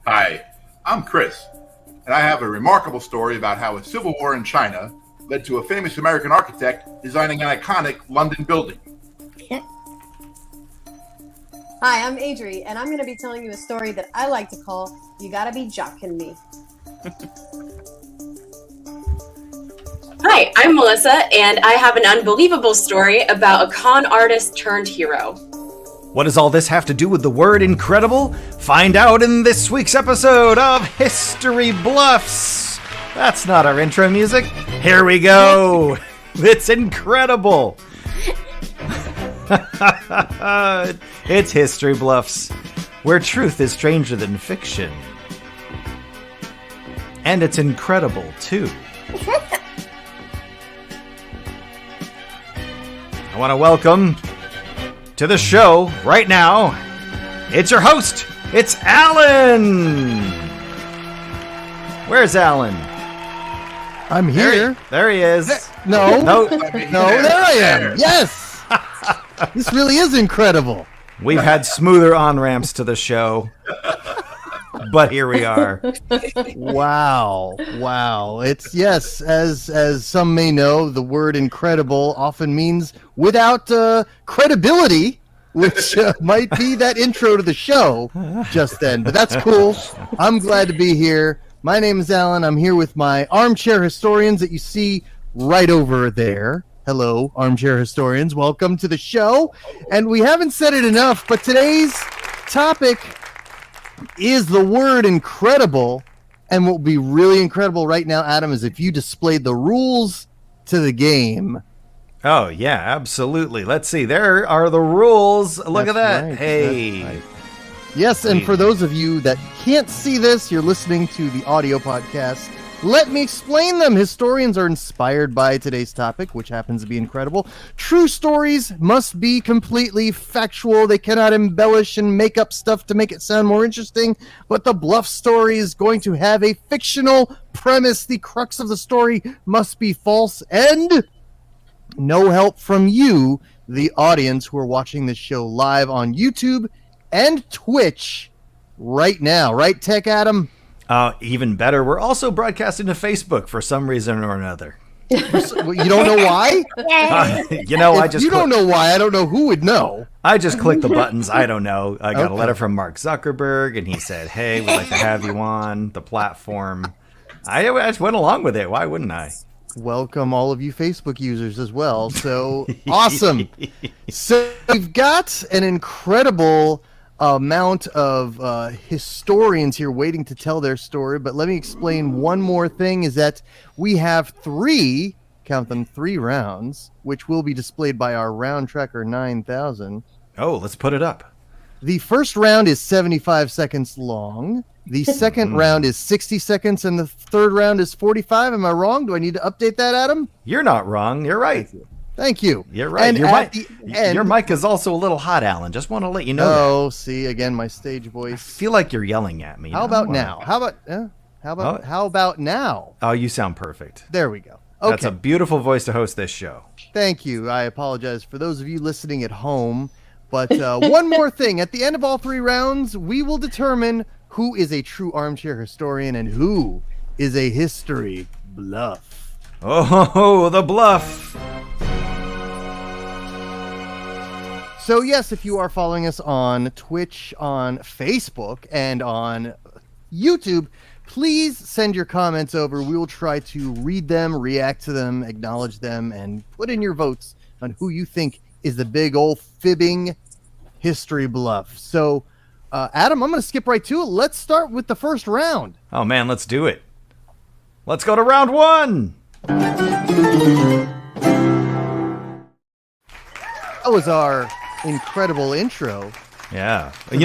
Hi, I'm Chris, and I have a remarkable story about how a civil war in China led to a famous American architect designing an iconic London building. Hi, I'm Adri, and I'm going to be telling you a story that I like to call You Gotta Be Jockin' Me. Hi, I'm Melissa, and I have an unbelievable story about a con artist turned hero. What does all this have to do with the word incredible? Find out in this week's episode of History Bluffs. That's not our intro music. Here we go. It's incredible. It's History Bluffs, where truth is stranger than fiction. And it's incredible, too. I want to welcome to the show right now, it's your host, it's Alan! Where's Alan? I'm here. There he is. No, No, there I am. Yes! This really is incredible. we've had smoother on-ramps to the show, but here we are. Wow. It's, yes, as some may know, the word incredible often means without credibility, which might be that intro to the show just then. But that's cool. I'm glad to be here. My name is Alan. I'm here with my armchair historians that you see right over there. Hello, armchair historians. Welcome to the show. And we haven't said it enough, but today's topic is the word incredible. And what will be really incredible right now, Adam, is if you displayed the rules to the game. Oh, yeah, absolutely. Let's see. There are the rules. Look at that. Right. Hey. That's right. Yes, and for those of you that can't see this, you're listening to the audio podcast. Let me explain them. Historians are inspired by today's topic, which happens to be incredible. True stories must be completely factual. They cannot embellish and make up stuff to make it sound more interesting. But the bluff story is going to have a fictional premise. The crux of the story must be false, and no help from you, the audience who are watching this show live on YouTube and Twitch right now. Right, Tech Adam? Even better, we're also broadcasting to Facebook for some reason or another. You don't know why? Don't know why, I don't know who would know. I just clicked the buttons. I don't know. I got a letter from Mark Zuckerberg, and he said, hey, we'd like to have you on the platform. I just went along with it. Why wouldn't I? Welcome all of you Facebook users as well. So awesome. So we've got an incredible amount of historians here waiting to tell their story, but let me explain one more thing, is that we have three rounds, which will be displayed by our round tracker 9000. Oh, let's put it up. The first round is 75 seconds long. The second round is 60 seconds, and the third round is 45. Am I wrong? Do I need to update that, Adam? You're not wrong. You're right. Thank you. You're right. And your mic is also a little hot, Alan. Just want to let you know. Oh, see, again, my stage voice. I feel like you're yelling at me. How about now? How about now? Oh, you sound perfect. There we go. Okay. That's a beautiful voice to host this show. Thank you. I apologize for those of you listening at home. But one more thing. At the end of all three rounds, we will determine who is a true armchair historian and who is a history bluff. Oh, the bluff. So yes, if you are following us on Twitch, on Facebook, and on YouTube, please send your comments over. We will try to read them, react to them, acknowledge them, and put in your votes on who you think is the big old fibbing history bluff. So, Adam, I'm going to skip right to it. Let's start with the first round. Oh, man, let's do it. Let's go to round one. That was our incredible intro. Yeah. I'm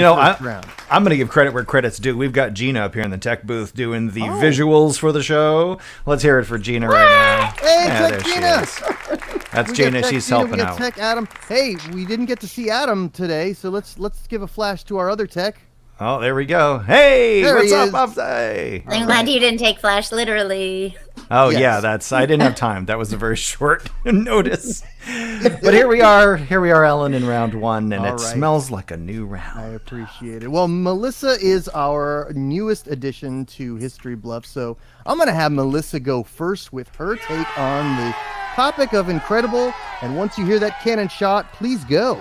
going to give credit where credit's due. We've got Gina up here in the tech booth doing the visuals for the show. Let's hear it for Gina right now. Hey, yeah, Tech Gina! That's Gina. She's helping out. Tech Adam. Hey, we didn't get to see Adam today, so let's give a flash to our other tech. Oh, there we go. Hey, There what's he up, is. Upside? I'm glad you didn't take Flash literally. Oh Yes. yeah, I didn't have time. That was a very short notice. But here we are, Ellen, in round one, and All it right. smells like a new round. I appreciate it. Well, Melissa is our newest addition to History Bluff, so I'm going to have Melissa go first with her take on the topic of Incredible. And once you hear that cannon shot, please go.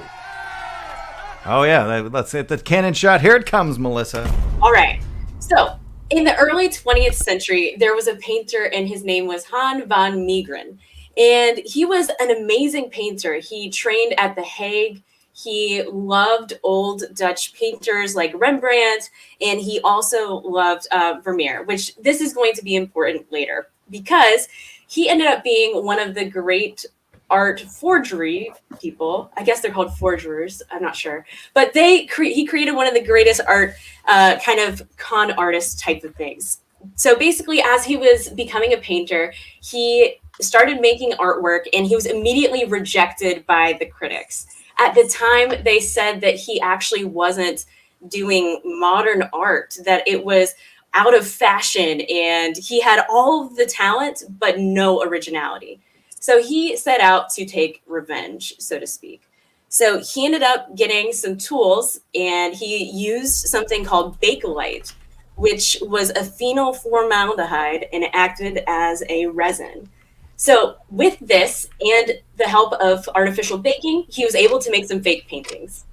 Oh yeah, let's hit the cannon shot. Here it comes, Melissa. All right. So, in the early 20th century, there was a painter, and his name was Han van Meegeren. And he was an amazing painter. He trained at The Hague. He loved old Dutch painters like Rembrandt, and he also loved Vermeer, which this is going to be important later because he ended up being one of the great art forgery people. I guess they're called forgers. I'm not sure. But he created one of the greatest art kind of con artist type of things. So basically, as he was becoming a painter, he started making artwork, and he was immediately rejected by the critics. At the time, they said that he actually wasn't doing modern art, that it was out of fashion, and he had all of the talent, but no originality. So he set out to take revenge, so to speak. So he ended up getting some tools, and he used something called Bakelite, which was a phenyl formaldehyde, and it acted as a resin. So with this and the help of artificial baking, he was able to make some fake paintings.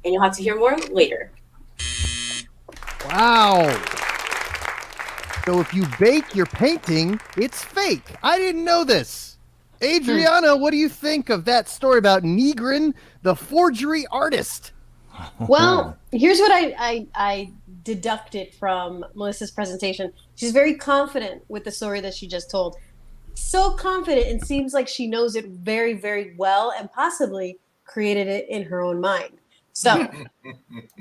And you'll have to hear more later. Wow. So if you bake your painting, it's fake. I didn't know this. Adrianna, what do you think of that story about Meegeren, the forgery artist? Well, here's what I deducted from Melissa's presentation. She's very confident with the story that she just told. So confident, and seems like she knows it very, very well, and possibly created it in her own mind. So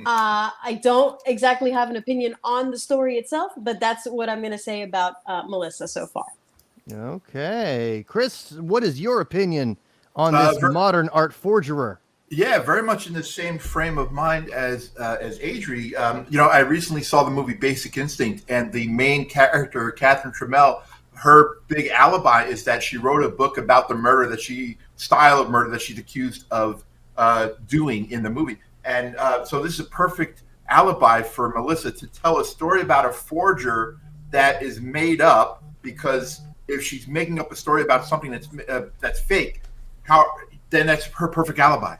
I don't exactly have an opinion on the story itself, but that's what I'm going to say about Melissa so far. Okay. Chris, what is your opinion on this modern art forgerer? Yeah, very much in the same frame of mind as Adri. I recently saw the movie Basic Instinct, and the main character, Catherine Trammell, her big alibi is that she wrote a book about the style of murder that she's accused of doing in the movie. And so this is a perfect alibi for Melissa to tell a story about a forger that is made up, because if she's making up a story about something that's fake, then that's her perfect alibi.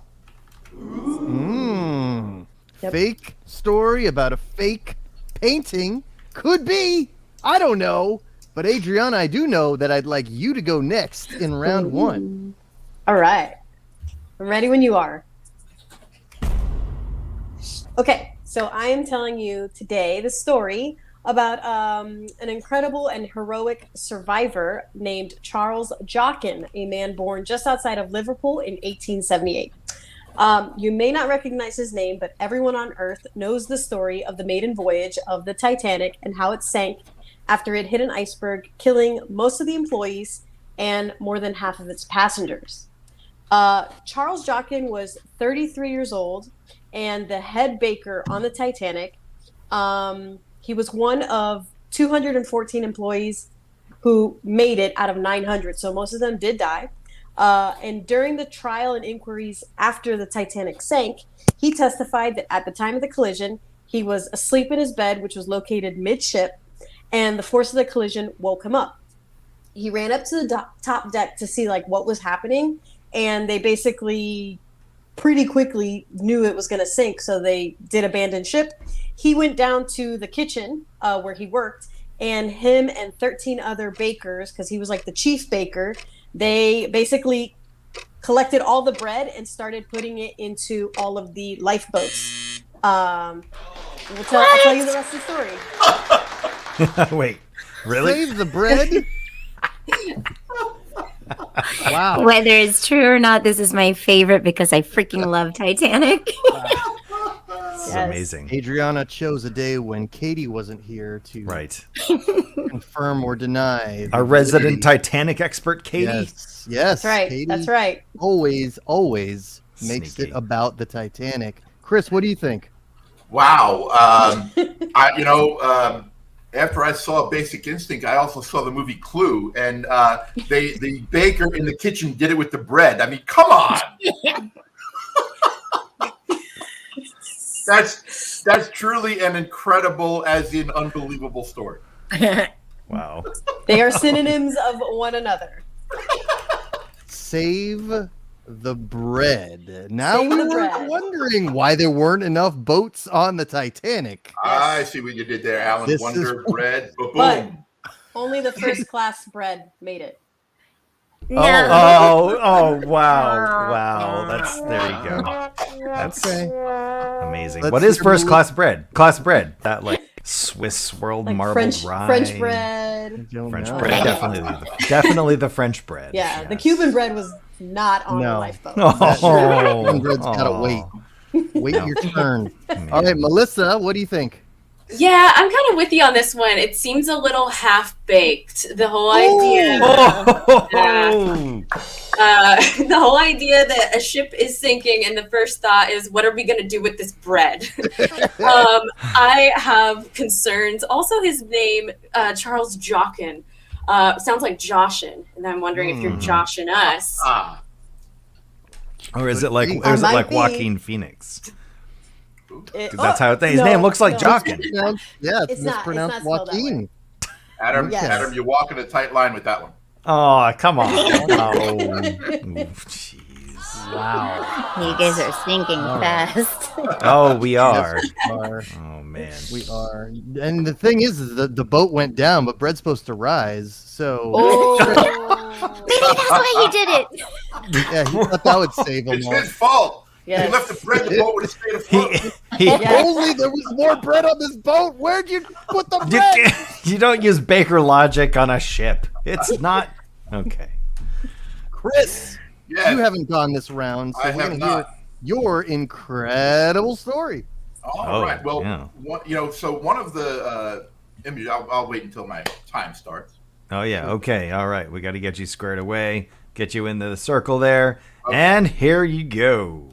Yep. Fake story about a fake painting? Could be. I don't know. But Adrianna, I do know that I'd like you to go next in round one. All right. I'm ready when you are. Okay, so I am telling you today the story about an incredible and heroic survivor named Charles Jockin, a man born just outside of Liverpool in 1878. You may not recognize his name, but everyone on Earth knows the story of the maiden voyage of the Titanic and how it sank after it hit an iceberg, killing most of the employees and more than half of its passengers. Charles Jockin was 33 years old and the head baker on the Titanic. He was one of 214 employees who made it out of 900, so most of them did die. And during the trial and inquiries after the Titanic sank, he testified that at the time of the collision, he was asleep in his bed, which was located midship, and the force of the collision woke him up. He ran up to the top deck to see what was happening, and they basically pretty quickly knew it was going to sink, so they did abandon ship. He went down to the kitchen where he worked, and him and 13 other bakers, because he was the chief baker, they basically collected all the bread and started putting it into all of the lifeboats. I'll tell you the rest of the story. Wait, really? Save the bread? Wow. Whether it's true or not, this is my favorite because I freaking love Titanic. This is amazing. Adrianna chose a day when Katie wasn't here to Right. confirm or deny. Our resident Titanic expert, Katie. Yes. That's right. Katie That's right. always makes Sneaky. it about the Titanic. Chris, what do you think? Wow. After I saw Basic Instinct, I also saw the movie Clue, and the baker in the kitchen did it with the bread. I mean, come on. That's truly an incredible, as in unbelievable story. Wow. They are synonyms of one another. Save the bread. Now Save we the were bread. wondering why there weren't enough boats on the Titanic. I see what you did there, Alan. This Wonder is- bread. Boom. But only the first class bread made it. No. Oh, wow. That's, there you go. That's Okay. amazing. Let's What is hear first more- class bread? Class bread. That like Swiss swirled Like marbled rye. French bread. Don't French know. bread. Definitely the French bread. Yeah, the yes. Cuban bread was not on the No. lifeboat. Oh, Cuban bread's gotta wait. Wait No. your turn. Man. All right, Melissa, what do you think? Yeah, I'm kind of with you on this one. It seems a little half-baked. The whole idea... the whole idea that a ship is sinking and the first thought is, what are we going to do with this bread? I have concerns. Also, his name, Charles Jockin, sounds like Joshin, and I'm wondering if you're joshing us. Or is it like Or might like be. Joaquin Phoenix? It- 'Cause that's how his no, name looks like no. Jockin. Yeah, it's It's not mispronounced spelled that way. Joaquin. Adam, Yes. Adam, you're walking a tight line with that one. Oh, come on. Oh, jeez. Wow. You guys are sinking All right. fast. Oh, we are. Yes, we are. Oh, man. We are. And the thing is the boat went down, but bread's supposed to rise. So Oh. Maybe that's why he did it. yeah, he thought that would save him. It's all. his fault. Yes. He left the bread. The boat would have stayed afloat. He, If only there was more bread on this boat. Where'd you put the you, bread? you don't use Baker logic on a ship. It's not. Okay. Chris, Yes. you haven't gone this round, so I we're have gonna hear not. your incredible story. All right. Well, yeah. one of the images. I'll wait until my time starts. Oh, yeah. Okay. All right. We got to get you squared away, get you into the circle there. Okay. And here you go.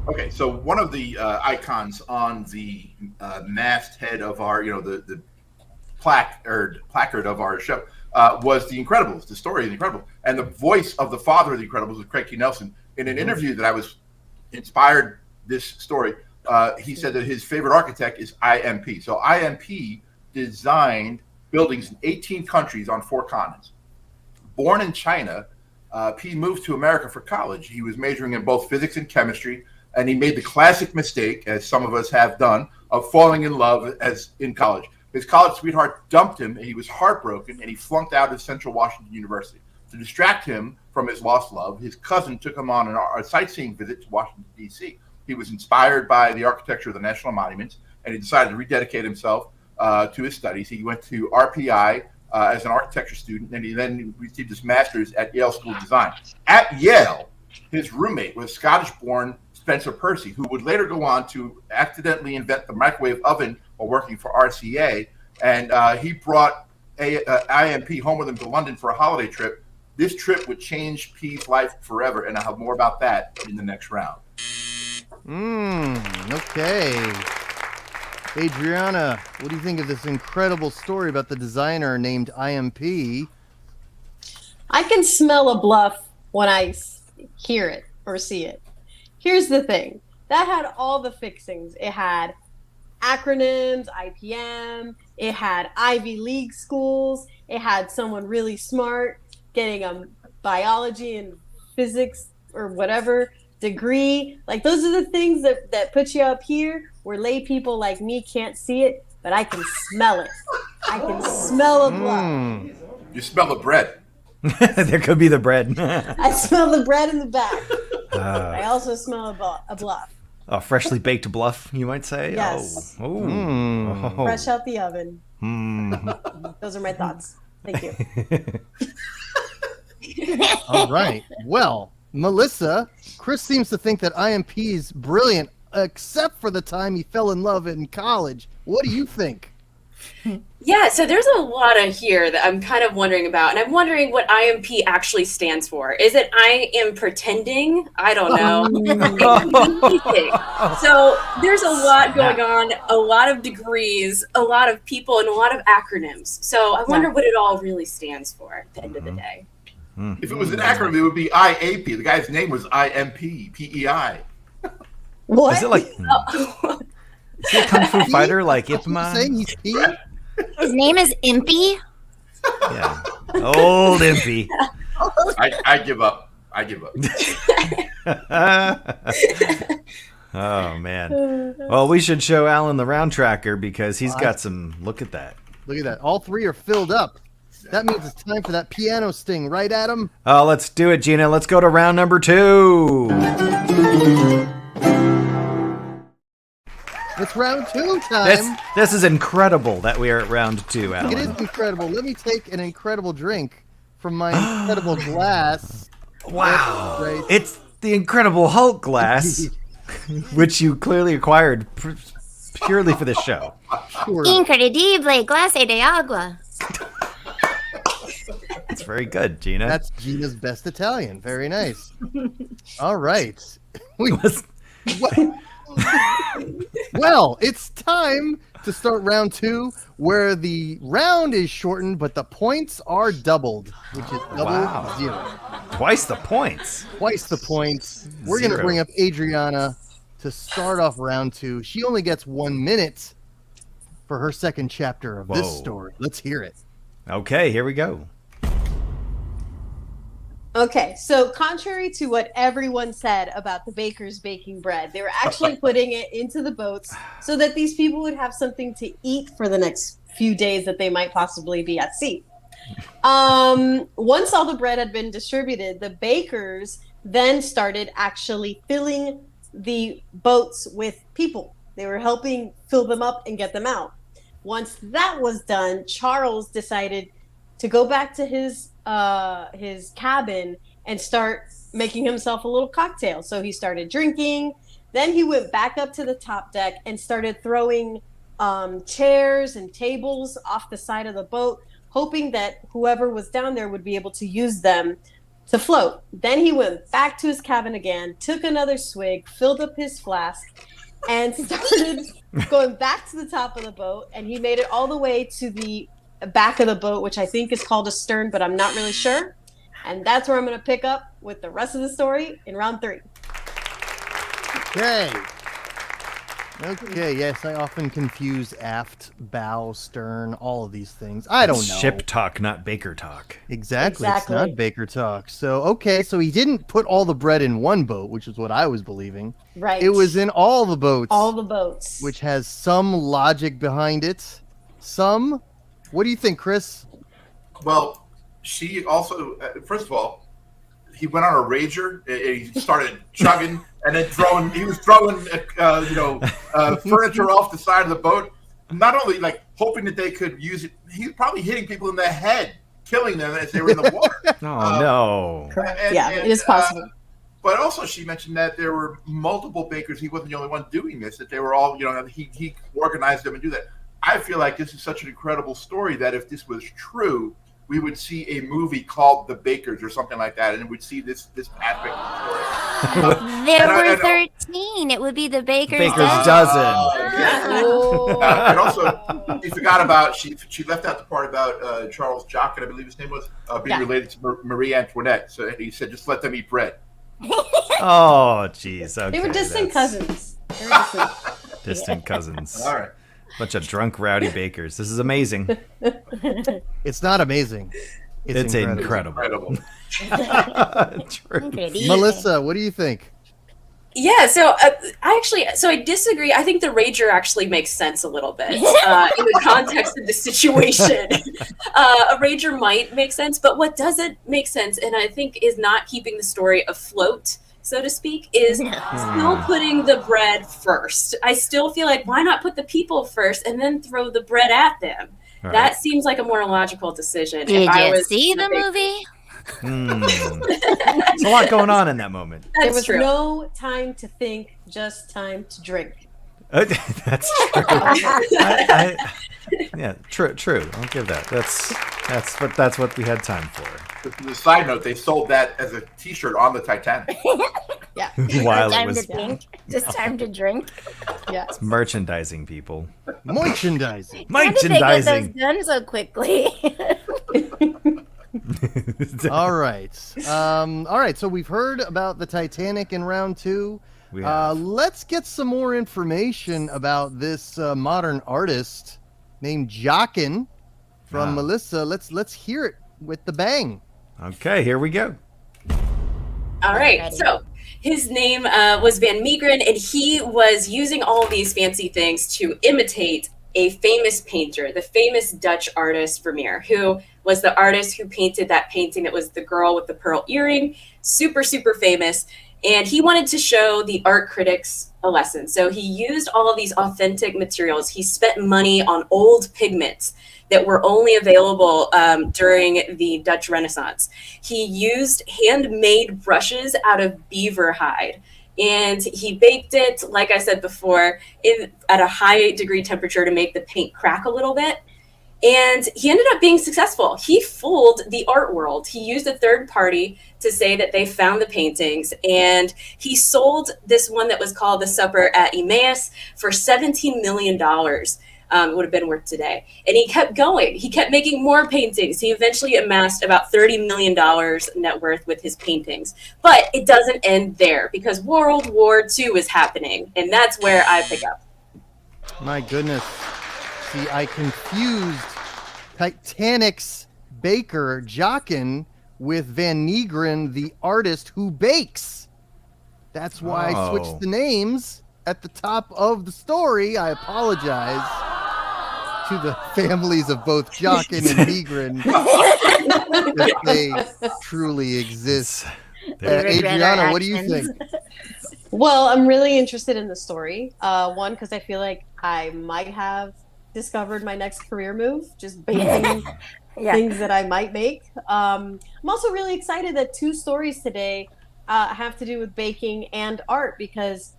Okay, so one of the icons on the masthead of our, the placard of our show was The Incredibles, the story of The Incredibles, and the voice of the father of The Incredibles was Craig T. Nelson. In an interview that I was inspired this story, he said that his favorite architect is IMP. So IMP designed buildings in 18 countries on 4 continents. Born in China, P moved to America for college. He was majoring in both physics and chemistry, and he made the classic mistake, as some of us have done, of falling in love as in college. His college sweetheart dumped him, and he was heartbroken, and he flunked out of Central Washington University. To distract him from his lost love, his cousin took him on a sightseeing visit to Washington, D.C. He was inspired by the architecture of the national monuments, and he decided to rededicate himself to his studies. He went to RPI as an architecture student, and he then received his master's at Yale School of Design. At Yale, his roommate was Scottish-born Spencer Percy, who would later go on to accidentally invent the microwave oven while working for RCA, and he brought IMP home with him to London for a holiday trip. This trip would change P's life forever, and I'll have more about that in the next round. Okay. Adrianna, what do you think of this incredible story about the designer named IMP? I can smell a bluff when I hear it or see it. Here's the thing. That had all the fixings. It had acronyms, IPM. It had Ivy League schools. It had someone really smart getting a biology and physics or whatever degree. Like, those are the things that put you up here where lay people like me can't see it, but I can smell it. I can smell a bluff. You smell the bread. There could be the bread. I smell the bread in the back. I also smell a bluff. A freshly baked bluff, you might say. Yes. Oh. Oh. Fresh out the oven. Mm. Those are my thoughts. Thank you. All right. Well, Melissa, Chris seems to think that IMP is brilliant, except for the time he fell in love in college. What do you think? Yeah, so there's a lot of here that I'm kind of wondering about, and I'm wondering what IMP actually stands for. Is it I am pretending? I don't know. It could be anything. So there's a lot going on, a lot of degrees, a lot of people, and a lot of acronyms. So I wonder what it all really stands for at the end of the day. If it was an acronym, it would be IAP. The guy's name was IMP, PEI. What? Is it like is he a kung fu fighter like Ip Man? Saying he's P? His name is Impy. Yeah, old Impy. I give up. Oh man. Well, we should show Alan the round tracker because he's got some. Look at that. Look at that. All three are filled up. That means it's time for that piano sting, right, Adam? Oh, let's do it, Gina. Let's go to round number 2. It's round 2 time. This is incredible that we are at round 2, Alan. It is incredible. Let me take an incredible drink from my incredible glass. Wow. Right. It's the Incredible Hulk glass, which you clearly acquired purely for this show. Sure. Incredible clase de agua. That's very good, Gina. That's Gina's best Italian. Very nice. All right. Well, it's time to start round 2, where the round is shortened, but the points are doubled, which is double zero. Twice the points. Twice the points. We're going to bring up Adrianna to start off round 2. She only gets 1 minute for her second chapter of this story. Let's hear it. Okay, here we go. Okay, so contrary to what everyone said about the bakers baking bread, they were actually putting it into the boats so that these people would have something to eat for the next few days that they might possibly be at sea. Once all the bread had been distributed, the bakers then started actually filling the boats with people. They were helping fill them up and get them out. Once that was done, Charles decided to go back to his cabin and start making himself a little cocktail. So he started drinking. Then he went back up to the top deck and started throwing chairs and tables off the side of the boat, hoping that whoever was down there would be able to use them to float. Then he went back to his cabin again, took another swig, filled up his flask, and started going back to the top of the boat. And he made it all the way to the back of the boat, which I think is called a stern, but I'm not really sure. And that's where I'm going to pick up with the rest of the story in round 3. Okay, yes, I often confuse aft, bow, stern, all of these things. I don't know. Ship talk, not baker talk. Exactly. It's not baker talk. So so he didn't put all the bread in one boat, which is what I was believing. Right. It was in all the boats. All the boats. Which has some logic behind it. Some. What do you think, Chris? Well, she also, first of all, he went on a rager. He started chugging and then throwing. He was throwing, furniture off the side of the boat. Not only like hoping that they could use it, he was probably hitting people in the head, killing them as they were in the water. Oh no! Correct. It is possible. But also, she mentioned that there were multiple bakers. He wasn't the only one doing this. That they were all, he organized them and do that. I feel like this is such an incredible story that if this was true, we would see a movie called The Bakers or something like that, and we'd see this aspect of the story. There were 13. It would be the Baker's Dozen. And also, she forgot about, she left out the part about Charles Jock, I believe his name was, being related to Marie Antoinette. So he said, just let them eat bread. Oh, jeez. Okay, they were distant cousins. Distant cousins. All right. Bunch of drunk, rowdy bakers. This is amazing. It's not amazing. It's incredible. True. Melissa, what do you think? Yeah, so I disagree. I think the rager actually makes sense a little bit in the context of the situation. A rager might make sense, but what doesn't make sense, and I think is not keeping the story afloat, so to speak, is still putting the bread first. I still feel like, why not put the people first and then throw the bread at them? Right. That seems like a more logical decision. Did you see the movie? There's a lot going on in that moment. There was no time to think, just time to drink. That's true. Yeah, true. I'll give that. That's what we had time for. The side note, they sold that as a T-shirt on the Titanic. Yeah. While it time was to think. Just time to drink. Yeah. merchandising, people. Merchandising. How did they get those Merchandising. done so quickly? All right. All right. So we've heard about the Titanic in round 2. We have. Let's get some more information about this modern artist named Jockin from Melissa. Let's hear it with the bang. Okay, here we go. All right. Ready. So his name was Van Meegeren, and he was using all these fancy things to imitate a famous painter, the famous Dutch artist Vermeer, who was the artist who painted that painting that was the girl with the pearl earring, super, super famous. And he wanted to show the art critics a lesson. So he used all of these authentic materials. He spent money on old pigments that were only available during the Dutch Renaissance. He used handmade brushes out of beaver hide. And he baked it, like I said before, at a high degree temperature to make the paint crack a little bit. And he ended up being successful. He fooled the art world. He used a third party to say that they found the paintings. And he sold this one that was called The Supper at Emmaus for $17 million. It would have been worth today. And he kept going. He kept making more paintings. He eventually amassed about $30 million net worth with his paintings. But it doesn't end there because World War II is happening. And that's where I pick up. My goodness. See, I confused Titanic's baker, Jockin, with Van Meegeren, the artist who bakes. That's why I switched the names at the top of the story. I apologize to the families of both Jockin and Meegeren if they truly exist. We regret our Adrianna, what do you actions. think? Well, I'm really interested in the story. One, because I feel like I might have discovered my next career move, just baking things that I might make. I'm also really excited that 2 stories today have to do with baking and art because,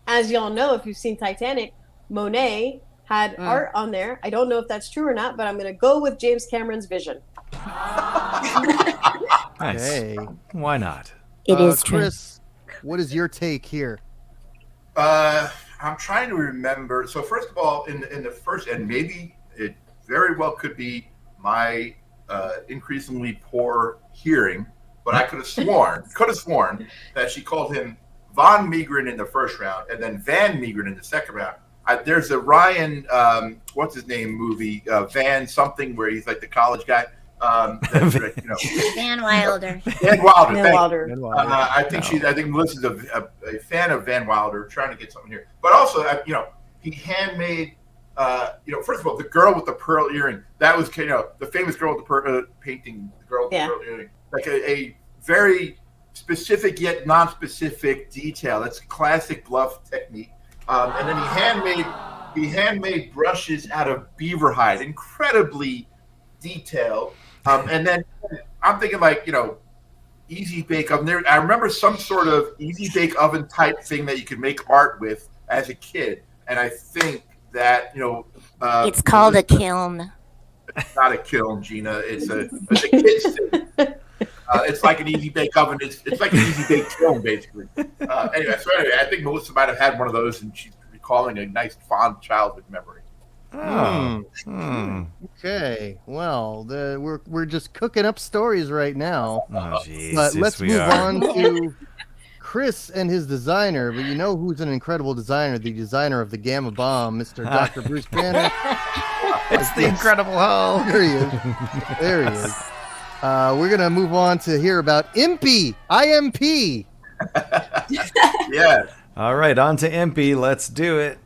as y'all know, if you've seen Titanic, Monet had art on there. I don't know if that's true or not, but I'm going to go with James Cameron's vision. Nice. Hey. Why not? It is true. Chris, what is your take here? I'm trying to remember. So first of all, in the first, and maybe it very well could be my increasingly poor hearing, but I could have sworn that she called him Von Meegeren in the first round and then Van Meegeren in the second round. There's a Ryan, what's his name movie, Van something, where he's like the college guy. Van Wilder. Van Wilder. Van Wilder. I think Melissa's a fan of Van Wilder, trying to get something here. But also, he handmade. First of all, the girl with the pearl earring. That was, the famous girl with the pearl painting. The girl with the pearl earring, like a very specific yet non-specific detail. That's a classic bluff technique. And then he handmade brushes out of beaver hide, incredibly detailed. And then I'm thinking easy bake oven. I remember some sort of easy bake oven type thing that you could make art with as a kid. And I think that, It's called a kiln. It's not a kiln, Gina. It's a kid's thing. It's like an easy bake oven. It's like an easy bake kiln, basically. Anyway, I think Melissa might have had one of those, and she's recalling a nice, fond childhood memory. Okay, well, we're just cooking up stories right now. Oh, geez. But Yes, let's we move are. on to Chris and his designer. But you know who's an incredible designer? The designer of the Gamma Bomb, Mr. Dr. Bruce Banner. It's the Incredible Hulk. There he is. There he is. We're gonna move on to hear about Impy. IMP. Yeah. All right, on to Impy. Let's do it.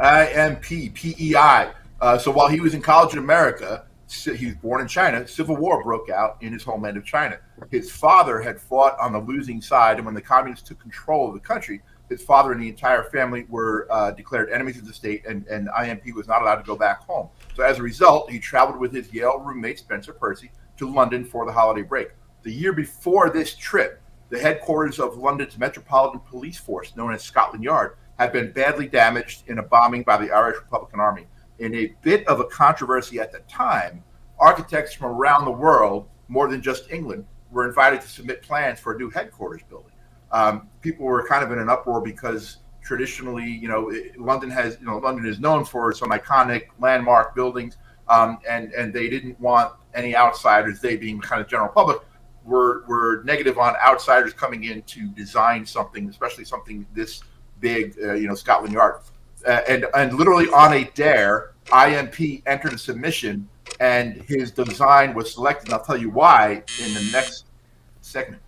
IMP, PEI. So while he was in college in America, he was born in China, Civil War broke out in his homeland of China. His father had fought on the losing side, and when the communists took control of the country, his father and the entire family were declared enemies of the state, and IMP was not allowed to go back home. So as a result, he traveled with his Yale roommate, Spencer Percy, to London for the holiday break. The year before this trip, the headquarters of London's Metropolitan Police Force, known as Scotland Yard, had been badly damaged in a bombing by the Irish Republican Army. in a bit of a controversy at the time, architects from around the world, more than just England, were invited to submit plans for a new headquarters building. People were kind of in an uproar because traditionally, London is known for some iconic landmark buildings, and they didn't want any outsiders, they being kind of general public, were negative on outsiders coming in to design something, especially something this big, Scotland Yard. And literally on a dare, IMP entered a submission, and his design was selected. And I'll tell you why in the next segment.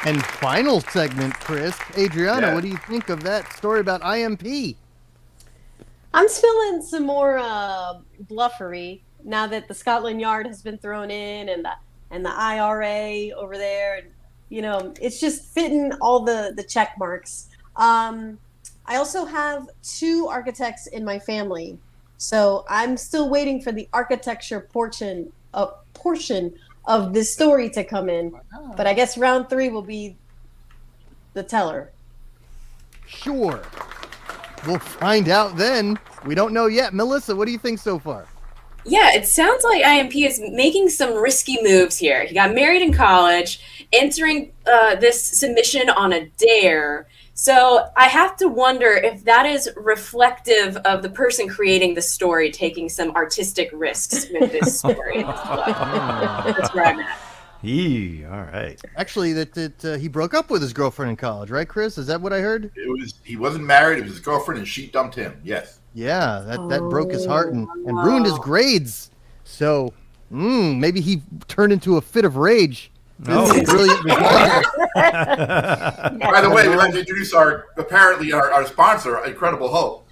And final segment, Chris. Adrianna, what do you think of that story about IMP? I'm feeling some more bluffery now that the Scotland Yard has been thrown in, and the IRA over there. It's just fitting all the check marks. I also have 2 architects in my family, so I'm still waiting for the architecture portion of this story to come in. But I guess round 3 will be the teller. Sure. We'll find out then. We don't know yet. Melissa, what do you think so far? Yeah, it sounds like IMP is making some risky moves here. He got married in college, entering this submission on a dare. So I have to wonder if that is reflective of the person creating the story taking some artistic risks with this story. That's where I'm at. All right. Actually, that he broke up with his girlfriend in college, right, Chris? Is that what I heard? He wasn't married. It was his girlfriend, and she dumped him. Yes. Yeah, that broke his heart and ruined his grades. So maybe he turned into a fit of rage. Oh. Brilliant. By the way, we'd like to introduce our sponsor, Incredible Hope.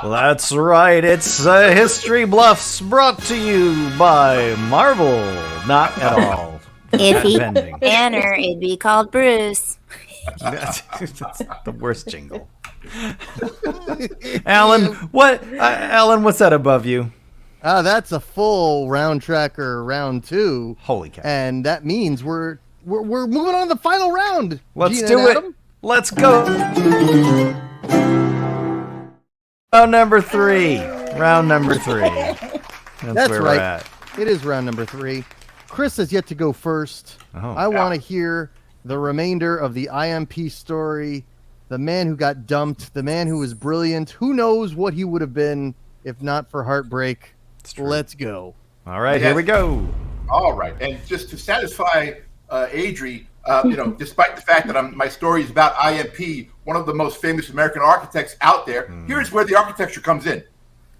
That's right. It's History Bluffs, brought to you by Marvel. Not at all. If he Pending. Banner, it'd be called Bruce. That's the worst jingle. Alan, what's that above you? That's a full round tracker, round 2. Holy cow! And that means we're moving on to the final round. Let's Gina do and it. Adam. Let's go. Round number 3. Round number 3. That's where right. we're at. It is round number 3. Chris has yet to go first. I want to hear the remainder of the IMP story. The man who got dumped, the man who was brilliant. Who knows what he would have been if not for heartbreak. Let's go. All right, here we go. All right, and just to satisfy Adri, despite the fact that my story is about IMP, one of the most famous American architects out there, here's where the architecture comes in.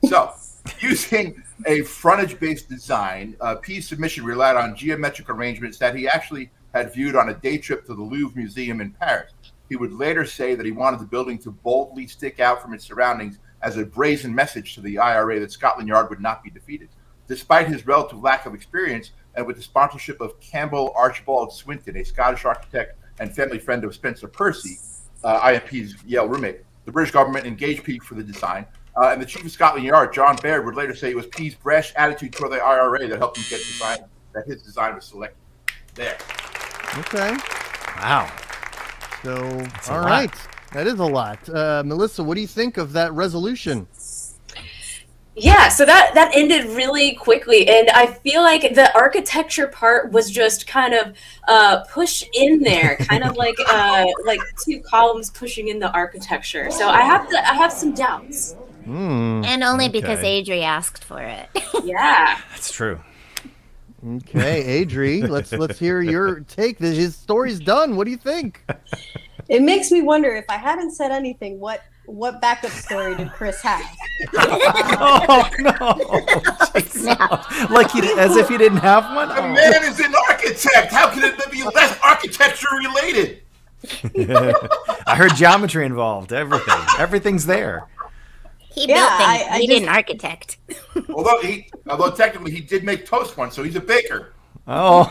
So, using a frontage-based design, P's submission relied on geometric arrangements that he actually had viewed on a day trip to the Louvre Museum in Paris. He would later say that he wanted the building to boldly stick out from its surroundings as a brazen message to the IRA that Scotland Yard would not be defeated. Despite his relative lack of experience, and with the sponsorship of Campbell Archibald Swinton, a Scottish architect and family friend of Spencer Percy, IMP's Yale roommate, the British government engaged P for the design. And the chief of Scotland Yard, John Baird, would later say it was P's brash attitude toward the IRA that helped him get his design was selected. There. Okay. Wow. So, That's all a right. lot. That is a lot. Melissa, what do you think of that resolution? Yeah, so that ended really quickly, and I feel like the architecture part was just kind of pushed in there, kind of like 2 columns pushing in the architecture. So I have some doubts. And only because Okay. Adri asked for it. Yeah. That's true. Okay, Adri, let's hear your take. His story's done. What do you think? It makes me wonder, if I haven't said anything, what backup story did Chris have? Oh no! As if he didn't have one. The man is an architect. How can it be less architecture related? I heard geometry involved. Everything's there. He Yeah, built things. I He just- didn't architect. Although technically he did make toast once, so he's a baker. Oh.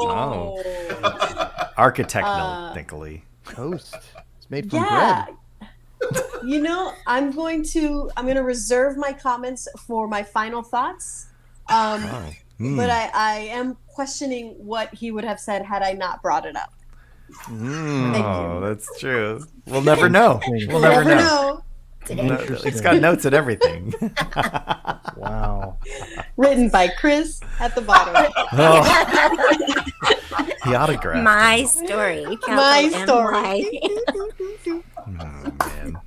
Oh. Architectically. Toast. It's made from Yeah. bread. I'm going to reserve my comments for my final thoughts. But I am questioning what he would have said had I not brought it up. Thank you. Oh, that's true. We'll never know. We'll never know. It's got notes and everything. Wow. Written by Chris at the bottom. Oh. He autographed. My story. My capital story. M-Y. Oh, man.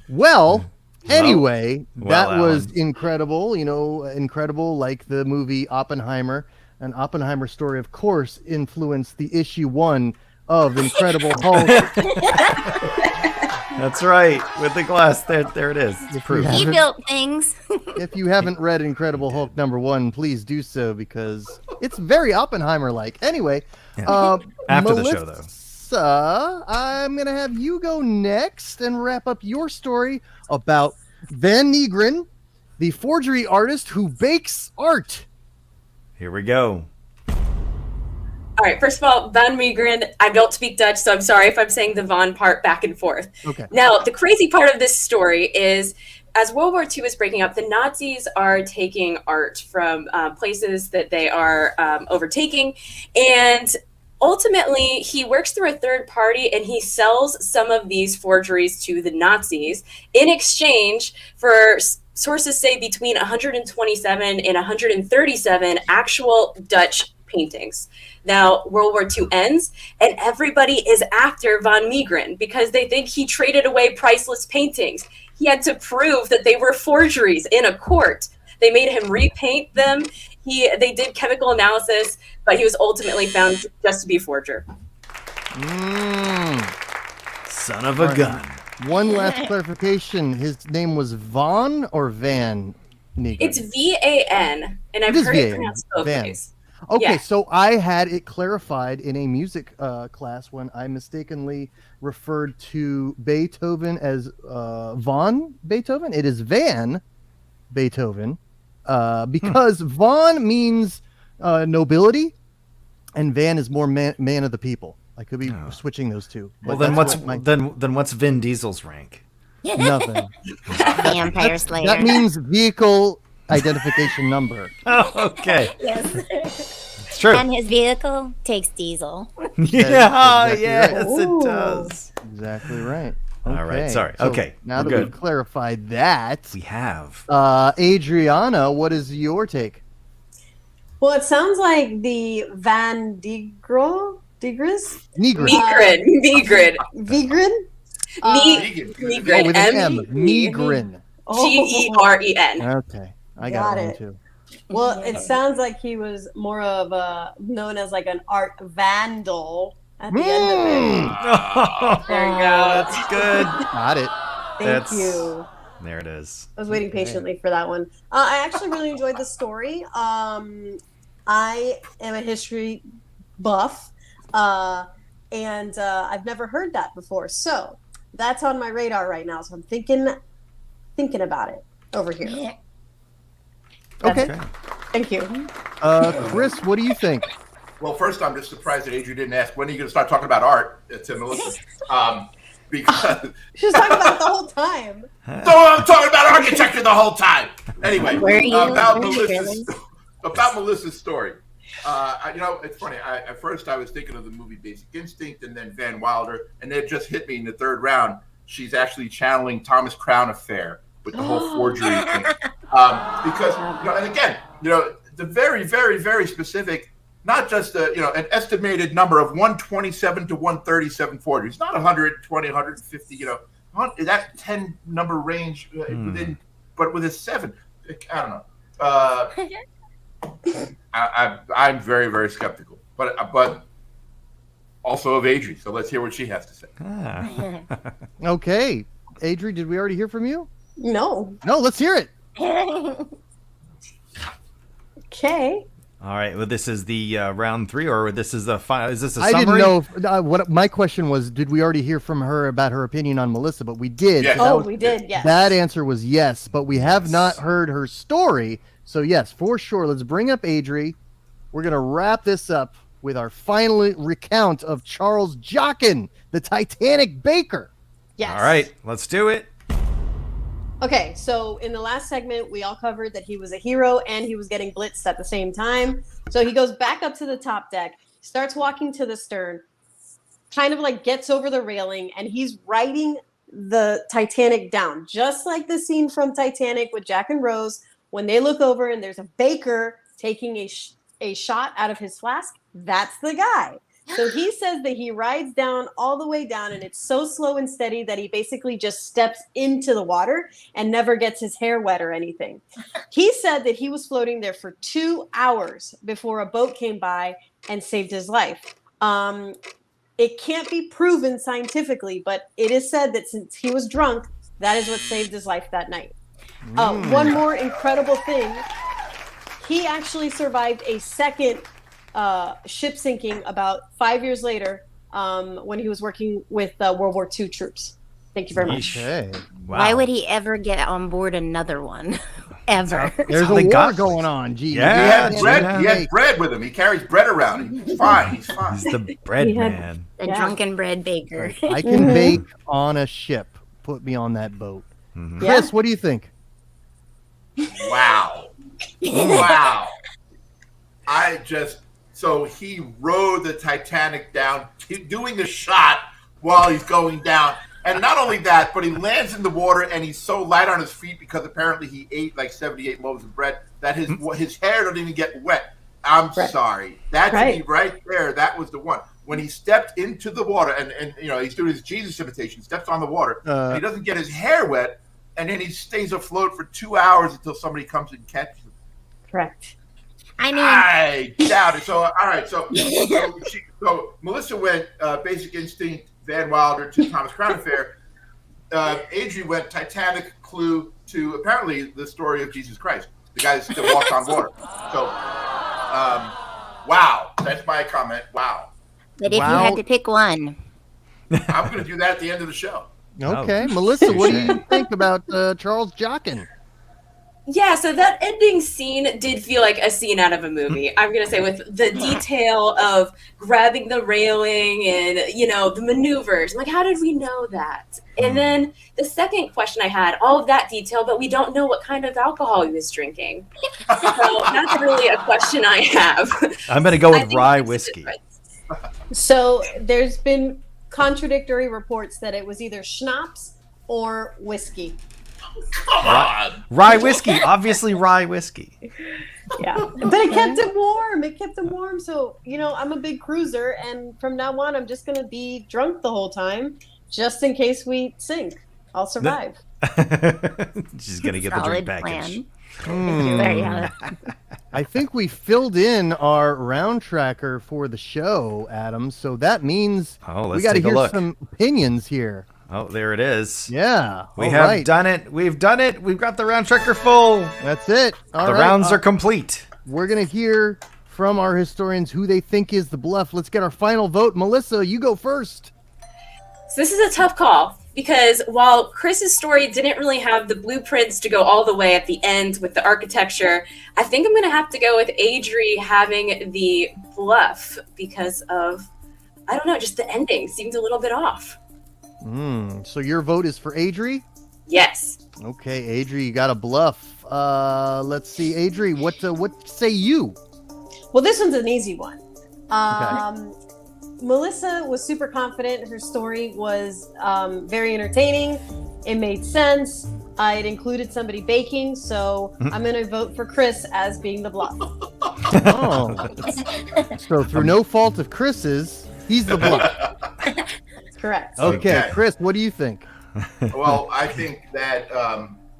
Well, anyway, Well, that was Alan. incredible. Incredible like the movie Oppenheimer. An Oppenheimer story, of course, influenced the issue 1 of Incredible Hulk. That's right. With the glass, there it is. It's proof. Yeah. He built things. If you haven't read Incredible Hulk #1, please do so because it's very Oppenheimer-like. Anyway, Yeah. After the show, though. Melissa, I'm going to have you go next and wrap up your story about Van Meegeren, the forgery artist who bakes art. Here we go. All right, first of all, Van Meegeren, I don't speak Dutch, so I'm sorry if I'm saying the Van part back and forth. Okay. Now, the crazy part of this story is as World War II is breaking up, the Nazis are taking art from places that they are overtaking. And ultimately, he works through a third party and he sells some of these forgeries to the Nazis in exchange for sources say between 127 and 137 actual Dutch paintings. Now, World War II ends, and everybody is after Van Meegeren because they think he traded away priceless paintings. He had to prove that they were forgeries in a court. They made him repaint them. They did chemical analysis, but he was ultimately found just to be a forger. Son of a gun. One last clarification. His name was Von or Van Meegeren? It's VAN, and I've It is heard it VAN, pronounced both Van. ways. Okay, Yeah. so I had it clarified in a music class when I mistakenly referred to Beethoven as von Beethoven. It is Van Beethoven because Von means nobility, and Van is more man of the people. I could be switching those two. Well, but then that's what's what then what's Vin Diesel's rank? nothing? Vampire Slayer. That means vehicle identification number. Oh, okay. Yes. It's true. And his vehicle takes diesel. Yeah, exactly yes, right. it does. Exactly right. All right, Okay, sorry. so Okay, now we're that good. we've clarified that, We have. Adriana, what is your take? Well, it sounds like the Van Digris? Negrin. Meegren. Vigren? Vegan. Meegren. Oh, with an M. M-E-E-G-R-E-N. Megrin. Okay, I got Got that one it. too. Well, it sounds like he was more of a known as like an art vandal at the end of it. There you go. That's good. Got it. Thank you. There it is. I was waiting patiently for that one. I actually really enjoyed the story. I am a history buff, and I've never heard that before. So that's on my radar right now. So I'm thinking about it over here. Okay. Thank you. Chris, what do you think? Well, first, I'm just surprised that Adrian didn't ask when are you going to start talking about art to Melissa, because She was talking about it the whole time. so I'm talking about architecture the whole time. Anyway, Were you about really? Melissa's story. It's funny. At first, I was thinking of the movie Basic Instinct, and then Van Wilder, and it just hit me in the third round. She's actually channeling Thomas Crown Affair with the whole forgery thing, because and again, the very, very, very specific. Not just an estimated number of 127 to 137 forgeries, not 120, 150, that 10 number range within, but with a 7. I don't know. I'm very, very skeptical, but also of Adri. So let's hear what she has to say. Okay. Adri, did we already hear from you? No. No, let's hear it. Okay. All right. Well, this is the round 3, or this is the final. Is this a I summary? didn't know. What my question was, did we already hear from her about her opinion on Melissa? But we did. Yes. So that Oh, was- we did. Yes. That answer was yes, but we have not heard her story. So yes, for sure. Let's bring up Adri. We're going to wrap this up with our final recount of Charles Jockin, the Titanic baker. Yes. All right. Let's do it. Okay, so in the last segment, we all covered that he was a hero and he was getting blitzed at the same time. So he goes back up to the top deck, starts walking to the stern, kind of like gets over the railing, and he's writing the Titanic down, just like the scene from Titanic with Jack and Rose when they look over and there's a baker taking a shot out of his flask. That's the guy. So he says that he rides down all the way down, and it's so slow and steady that he basically just steps into the water and never gets his hair wet or anything. He said that he was floating there for 2 hours before a boat came by and saved his life. It can't be proven scientifically, but it is said that since he was drunk, that is what saved his life that night. One more incredible thing. He actually survived a second ship sinking about 5 years later when he was working with World War II troops. Thank you very much. Okay. Wow. Why would he ever get on board another one? Ever. There's how a they war got going on. Gee, Yeah, He had bread with him. He carries bread around. He's fine. He's fine. He's the bread He had- man. The Yeah. drunken bread baker. I can bake on a ship. Put me on that boat. Mhm. Chris, what do you think? Wow. Wow. So he rode the Titanic down, doing the shot while he's going down. And not only that, but he lands in the water and he's so light on his feet because apparently he ate like 78 loaves of bread that his hair doesn't even get wet. I'm sorry. That to me right there, that was the one. When he stepped into the water and he's doing his Jesus imitation, steps on the water, and he doesn't get his hair wet, and then he stays afloat for 2 hours until somebody comes and catches him. Correct. I mean, I doubt it. So, all right. So Melissa went Basic Instinct, Van Wilder to Thomas Crown Affair. Adri went Titanic, Clue to apparently the story of Jesus Christ, the guy that still walks on water. So, wow. That's my comment. Wow. but if you had to pick one, I'm going to do that at the end of the show. Okay, Melissa, what do you think about Charles Jockin? Yeah, so that ending scene did feel like a scene out of a movie. I'm going to say with the detail of grabbing the railing and, the maneuvers. Like, how did we know that? And then the second question I had, all of that detail, but we don't know what kind of alcohol he was drinking. So that's really a question I have. I'm going to go I with think rye that's the whiskey. difference. So there's been contradictory reports that it was either schnapps or whiskey. Come on. Rye whiskey. Obviously rye whiskey. Yeah, but it kept him warm. It kept him warm. So, I'm a big cruiser, and from now on, I'm just going to be drunk the whole time, just in case we sink. I'll survive. She's going to get the solid drink package. plan. Very I think we filled in our round tracker for the show, Adam. So that means Oh, we let's got to take a hear look. some opinions here. Oh, there it is. Yeah, We all have right. done it. We've done it. We've got the round tracker full. That's it. All The right, rounds are complete. We're gonna hear from our historians who they think is the bluff. Let's get our final vote. Melissa, you go first. So this is a tough call because while Chris's story didn't really have the blueprints to go all the way at the end with the architecture, I think I'm going to have to go with Adri having the bluff because of, I don't know, just the ending seemed a little bit off. So your vote is for Adri? Yes. Okay, Adri, you got a bluff. Let's see, Adri, what say you? Well, this one's an easy one. Melissa was super confident. Her story was very entertaining. It made sense. It included somebody baking, so I'm going to vote for Chris as being the bluff. Oh, so through no fault of Chris's, he's the bluff. Correct. Okay, Chris, what do you think? Well, I think that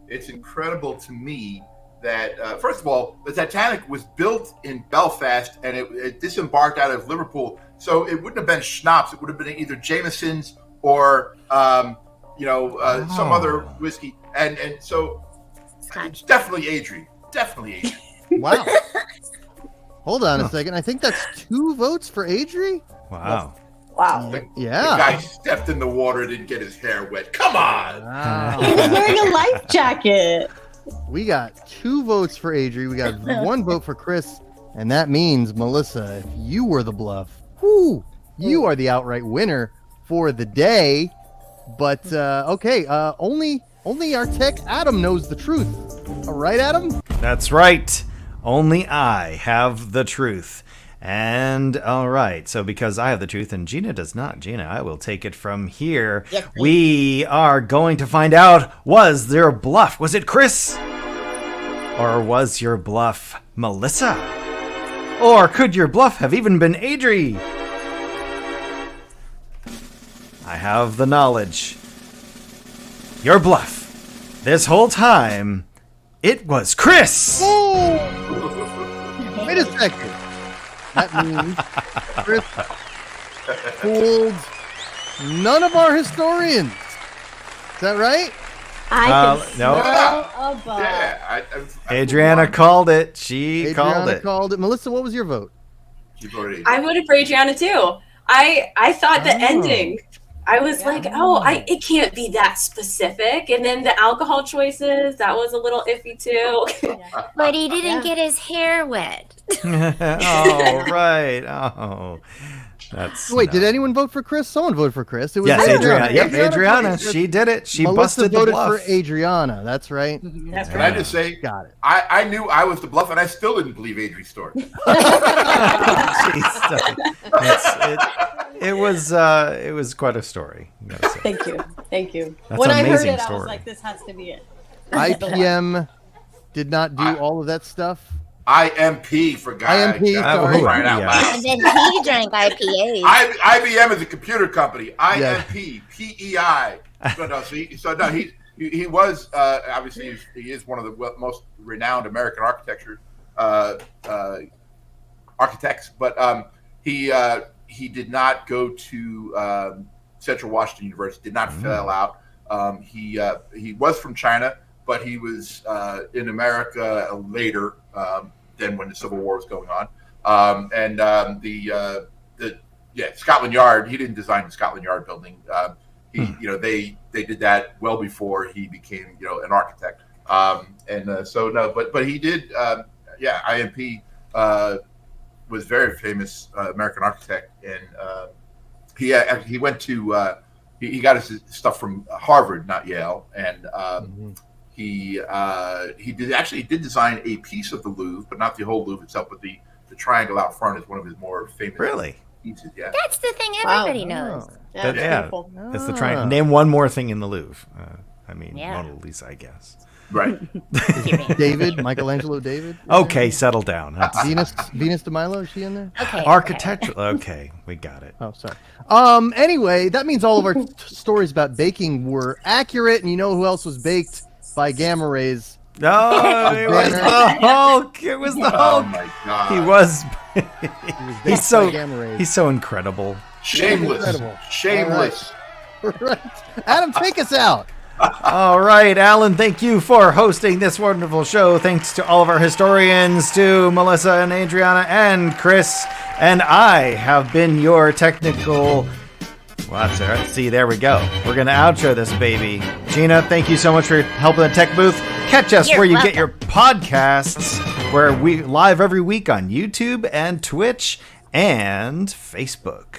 it's incredible to me that, first of all, the Titanic was built in Belfast and it disembarked out of Liverpool. So it wouldn't have been schnapps. It would have been either Jameson's or, some other whiskey. And so it's definitely Adri. Definitely Adri. Wow. Hold on a second. I think that's 2 votes for Adri. Wow. Wow. The Yeah. guy stepped in the water, didn't get his hair wet. Come on. He was wearing a life jacket. We got 2 votes for Adri. We got 1 vote for Chris. And that means, Melissa, if you were the bluff, you are the outright winner for the day. But, okay, only our tech Adam knows the truth. All right, Adam? That's right. Only I have the truth. And all right, so because I have the truth and Gina does not, Gina, I will take it from here. Yes, please. We are going to find out, was there a bluff? Was it Chris? Or was your bluff Melissa? Or could your bluff have even been Adri? I have the knowledge. Your bluff. This whole time, it was Chris! Wait a second. That means Chris fooled none of our historians. Is that right? I can no. smell a bug. Yeah, Adrianna called it. She called Adrianna it. called it. Melissa, what was your vote? She voted I voted for Adrianna too. I thought the ending. I was like, it can't be that specific. And then the alcohol choices, that was a little iffy too. But he didn't get his hair wet. Oh, right. Oh, that's. Wait, did anyone vote for Chris? Someone voted for Chris. It was Yes, Adrianna. Yep, Adrianna Adrianna. voted for- She did it. She Melissa busted the voted bluff. for Adrianna. That's right. That's Can I just say, Got it. I knew I was the bluff, and I still didn't believe Adri's story. It was quite a story. You gotta say. Thank you. That's When an I heard amazing it, I story. was like, this has to be it. IPM did not do all of that stuff. IMP for guys. IMP, sorry. Crying out loud. And then he drank IPAs. IBM is a computer company. IMP, PEI. He was obviously he is one of the most renowned American architects, but he did not go to Central Washington University. Did not fail out. He was from China, but he was in America later than when the Civil War was going on. Scotland Yard. He didn't design the Scotland Yard building. They did that well before he became an architect. But he did. IMP was very famous American architect, and he went to he got his stuff from Harvard, not Yale, and he did design a piece of the Louvre, but not the whole Louvre itself. But the triangle out front is one of his more famous pieces. Yeah, That's the thing everybody knows. Yeah, it's beautiful. It's the triangle. Name one more thing in the Louvre. Yeah. Mona Lisa, I guess. right. David, Michelangelo David. Okay, settle down. That's Venus de Milo, is she in there? Okay. architectural. Okay, we got it. Oh, sorry. Anyway, that means all of our stories about baking were accurate, and you know who else was baked by gamma rays? No, it was the Hulk. It was the Oh Hulk. my God. He was. He was baked He's so. by gamma rays. He's so incredible. Shameless. Incredible. Shameless. Right. Adam, take us out. All right, Alan, thank you for hosting this wonderful show. Thanks to all of our historians, to Melissa and Adrianna and Chris. And I have been your technical... Well, that's all right. See, there we go. We're going to outro this baby. Gina, thank you so much for helping the tech booth. Catch us You're where you welcome. get your podcasts, where we live every week on YouTube and Twitch and Facebook.